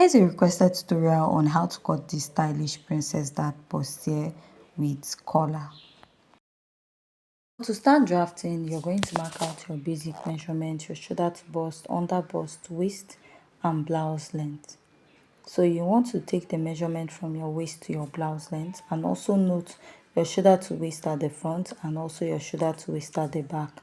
Here's a requested tutorial on how to cut this stylish Princess Dart Bustier with collar. To start drafting, you're going to mark out your basic measurements, your shoulder to bust, under bust, waist, and blouse length. So you want to take the measurement from your waist to your blouse length, and also note your shoulder to waist at the front and also your shoulder to waist at the back.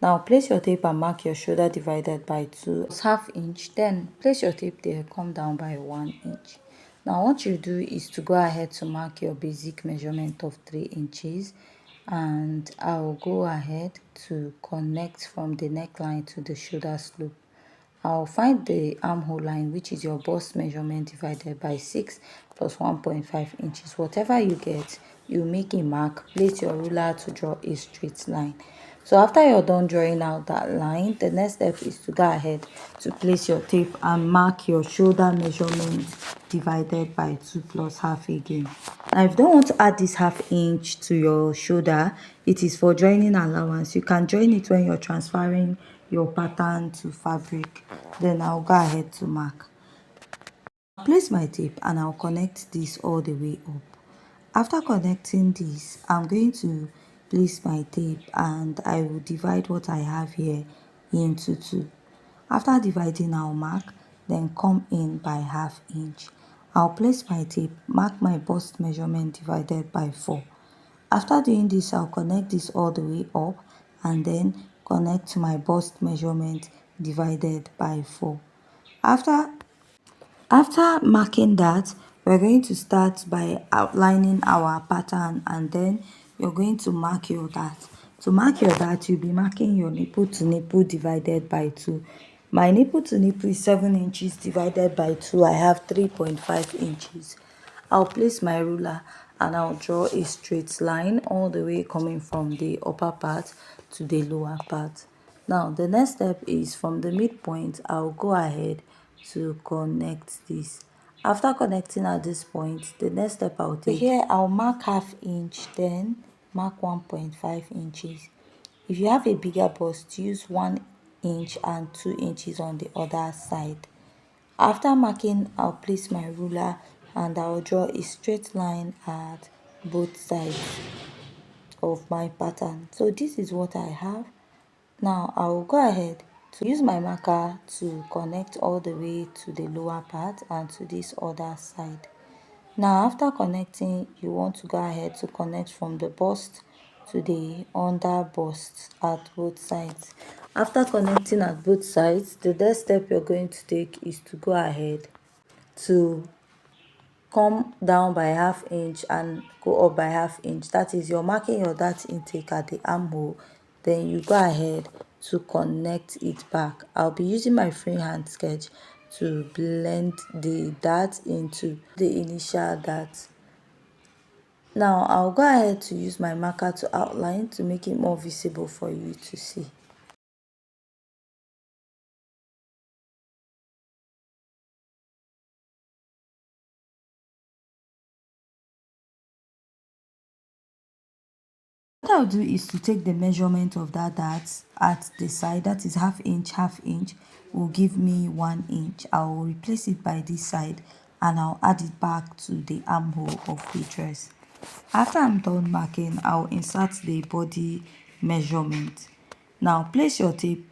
Now place your tape and mark your shoulder divided by 2 half inch. Then place your tape there, come down by 1 inch. Now what you do is to go ahead to mark your basic measurement of 3 inches, and I'll go ahead to connect from the neckline to the shoulder slope. I'll find the armhole line, which is your bust measurement divided by 6 plus 1.5 inches. Whatever you get, you make a mark, place your ruler to draw a straight line. So after you're done drawing out that line, the next step is to go ahead to place your tape and mark your shoulder measurement divided by 2 plus half again. Now if you don't want to add this half inch to your shoulder, it is for joining allowance. You can join it when you're transferring your pattern to fabric. Then I'll go ahead to mark. I'll place my tape and I'll connect this all the way up. After connecting this, I'm going to place my tape and I will divide what I have here into 2. After dividing, I'll mark, then come in by half inch. I'll place my tape, mark my bust measurement divided by 4. After doing this, I'll connect this all the way up and then connect to my bust measurement divided by 4. After marking that, we're going to start by outlining our pattern, and then you're going to mark your dart. To mark your dart, you'll be marking your nipple to nipple divided by 2. My nipple to nipple is 7 inches divided by 2. I have 3.5 inches. I'll place my ruler and I'll draw a straight line all the way coming from the upper part to the lower part. Now the next step is from the midpoint, I'll go ahead to connect this. After connecting at this point, the next step I'll take, here I'll mark half inch, then mark 1.5 inches. If you have a bigger bust, use 1 inch and 2 inches on the other side. After marking, I'll place my ruler and I'll draw a straight line at both sides of my pattern. So this is what I have. Now I'll go ahead to use my marker to connect all the way to the lower part and to this other side. Now after connecting, you want to go ahead to connect from the bust to the under bust at both sides. After connecting at both sides, the next step you're going to take is to go ahead to come down by half inch and go up by half inch. That is, you're marking your dart intake at the armhole, then you go ahead to connect it back. I'll be using my freehand sketch to blend the dart into the initial dart. Now I'll go ahead to use my marker to outline to make it more visible for you to see. What I'll do is to take the measurement of that dart at the side, that is half inch will give me 1 inch. I'll replace it by this side and I'll add it back to the armhole of the dress. After I'm done marking, I'll insert the body measurement. Now place your tape,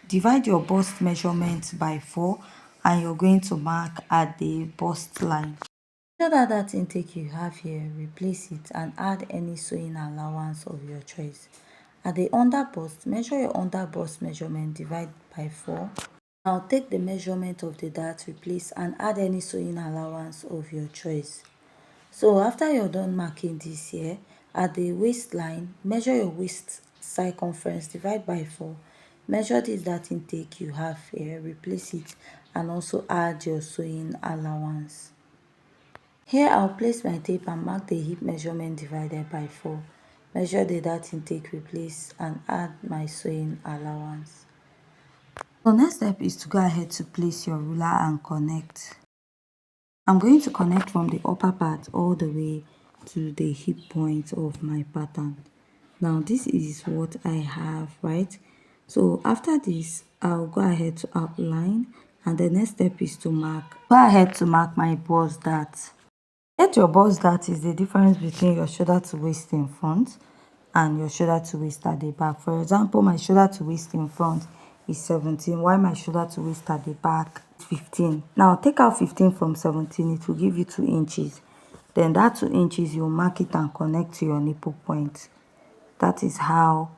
divide your bust measurement by 4 and you're going to mark at the bust line. After that intake you have here, replace it and add any sewing allowance of your choice. At the under bust, measure your under bust measurement, divide by 4. Now take the measurement of the dart, replace and add any sewing allowance of your choice. So after you're done marking this here, at the waistline, measure your waist circumference, divide by 4. Measure this dart intake you have here, replace it and also add your sewing allowance. Here I'll place my tape and mark the hip measurement divided by 4. Measure the dart intake, replace and add my sewing allowance. The next step is to go ahead to place your ruler and connect. I'm going to connect from the upper part all the way to the hip point of my pattern. Now this is what I have, right? So after this, I'll go ahead to outline And the next step is to mark. Go ahead to mark my bust dart. Get your bust dart is the difference between your shoulder to waist in front and your shoulder to waist at the back. For example, my shoulder to waist in front is 17, while my shoulder to waist at the back is 15. Now take out 15 from 17, it will give you 2 inches. Then that 2 inches, you mark it and connect to your nipple point. That is how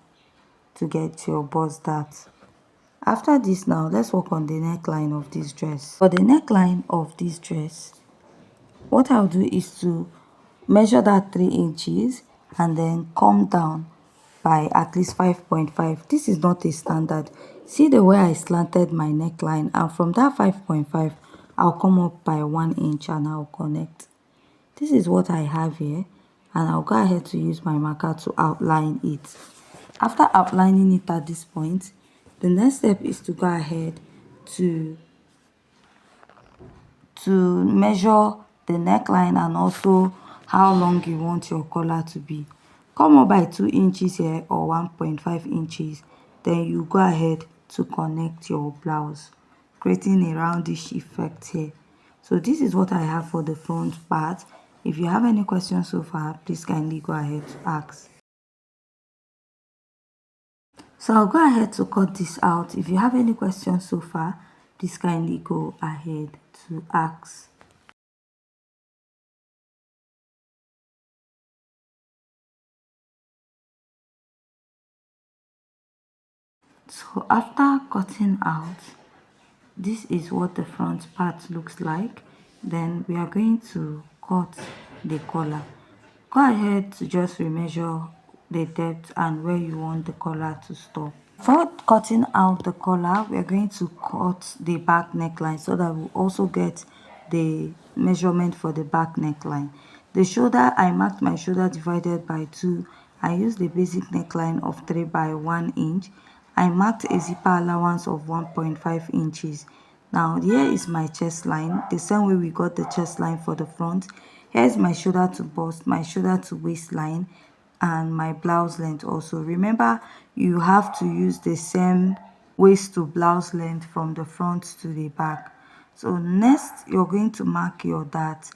to get your bust dart. After this, now let's work on the neckline of this dress. For the neckline of this dress, what I'll do is to measure that 3 inches and then come down by at least 5.5. This is not a standard. See the way I slanted my neckline, and from that 5.5 I'll come up by 1 inch and I'll connect. This is what I have here, and I'll go ahead to use my marker to outline it. After outlining it at this point, the next step is to go ahead to measure the neckline and also how long you want your collar to be. Come up by 2 inches here or 1.5 inches. Then you go ahead to connect your blouse, creating a roundish effect here. So this is what I have for the front part. If you have any questions so far, please kindly go ahead to ask. So I'll go ahead to cut this out. If you have any questions so far, please kindly go ahead to ask. So after cutting out, this is what the front part looks like. Then we are going to cut the collar. Go ahead to just remeasure the depth and where you want the collar to stop. For cutting out the collar, we are going to cut the back neckline so that we also get the measurement for the back neckline. The shoulder, I marked my shoulder divided by 2. I used the basic neckline of 3 by 1 inch. I marked a zipper allowance of 1.5 inches. Now here is my chest line, the same way we got the chest line for the front. Here's my shoulder to bust, my shoulder to waistline, and my blouse length also. Remember, you have to use the same waist to blouse length from the front to the back. So next, you're going to mark your dart,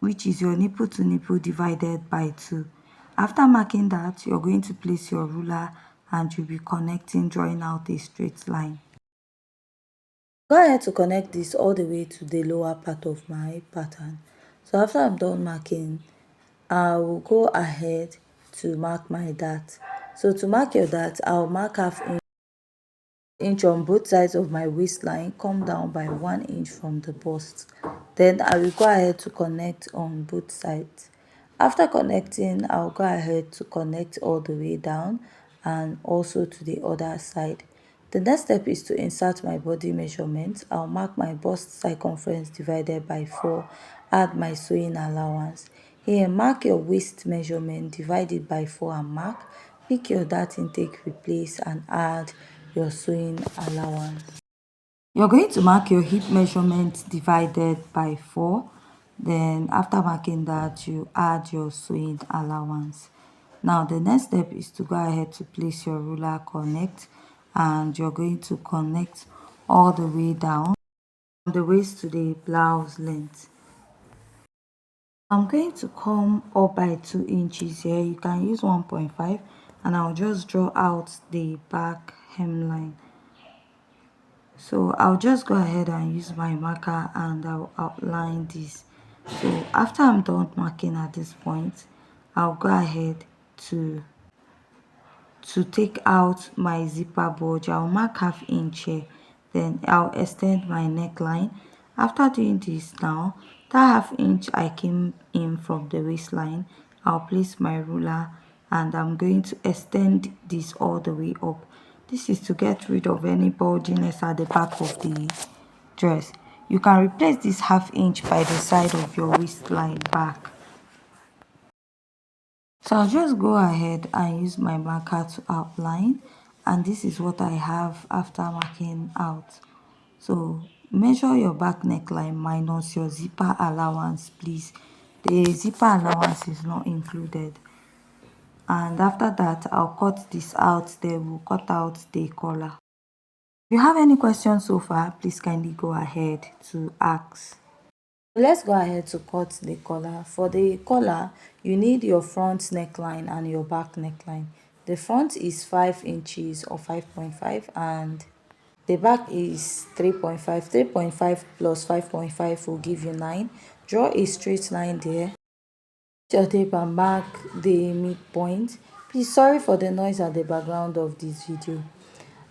which is your nipple to nipple divided by 2. After marking that, you're going to place your ruler and you'll be connecting, drawing out a straight line. Go ahead to connect this all the way to the lower part of my pattern. So after I'm done marking, I will go ahead to mark my dart. So to mark your dart, I'll mark half inch on both sides of my waistline, come down by 1 inch from the bust. Then I will go ahead to connect on both sides. After connecting, I'll go ahead to connect all the way down and also to the other side. The next step is to insert my body measurement. I'll mark my bust circumference divided by 4, add my sewing allowance. Here, mark your waist measurement, divide it by 4 and mark. Pick your dart intake, replace and add your sewing allowance. You're going to mark your hip measurement divided by 4. Then after marking that, you add your sewing allowance. Now the next step is to go ahead to place your ruler, connect, and you're going to connect all the way down from the waist to the blouse length. I'm going to come up by 2 inches here. You can use 1.5, and I'll just draw out the back hemline. So I'll just go ahead and use my marker and I'll outline this. So after I'm done marking at this point, I'll go ahead to take out my zipper bulge. I'll mark half inch here, then I'll extend my neckline. After doing this, now that half inch I came in from the waistline, I'll place my ruler and I'm going to extend this all the way up. This is to get rid of any bulginess at the back of the dress. You can replace this half inch by the side of your waistline back. So I'll just go ahead and use my marker to outline, and this is what I have after marking out. So measure your back neckline minus your zipper allowance, please. The zipper allowance is not included. And after that, I'll cut this out. Then we'll cut out the collar. If you have any questions so far, please kindly go ahead to ask. Let's go ahead to cut the collar. For the collar, you need your front neckline and your back neckline. The front is 5 inches or 5.5 and the back is 3.5. 3.5 plus 5.5 will give you 9. Draw a straight line there. Your tape and mark the midpoint. Please sorry for the noise at the background of this video.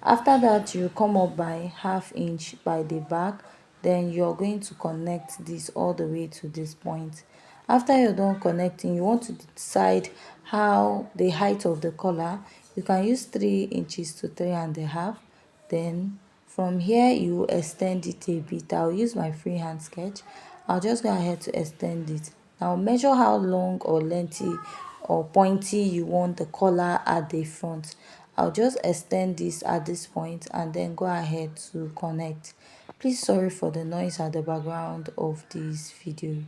After that, you come up by ½ inch by the back, then you're going to connect this all the way to this point. After you're done connecting, you want to decide how the height of the collar. You can use 3 inches to 3.5. Then from here you extend it a bit. I'll use my freehand sketch. I'll just go ahead to extend it. Now measure how long or lengthy or pointy you want the collar at the front. I'll just extend this at this point and then go ahead to connect. Please sorry for the noise at the background of this video.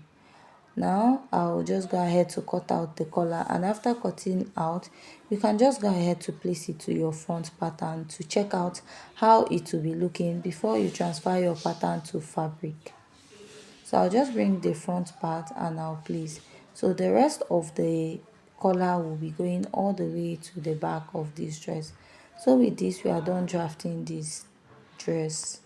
Now I'll just go ahead to cut out the collar, and after cutting out, you can just go ahead to place it to your front pattern to check out how it will be looking before you transfer your pattern to fabric. So I'll just bring the front part and I'll place. So the rest of the collar will be going all the way to the back of this dress. So with this, we are done drafting this dress.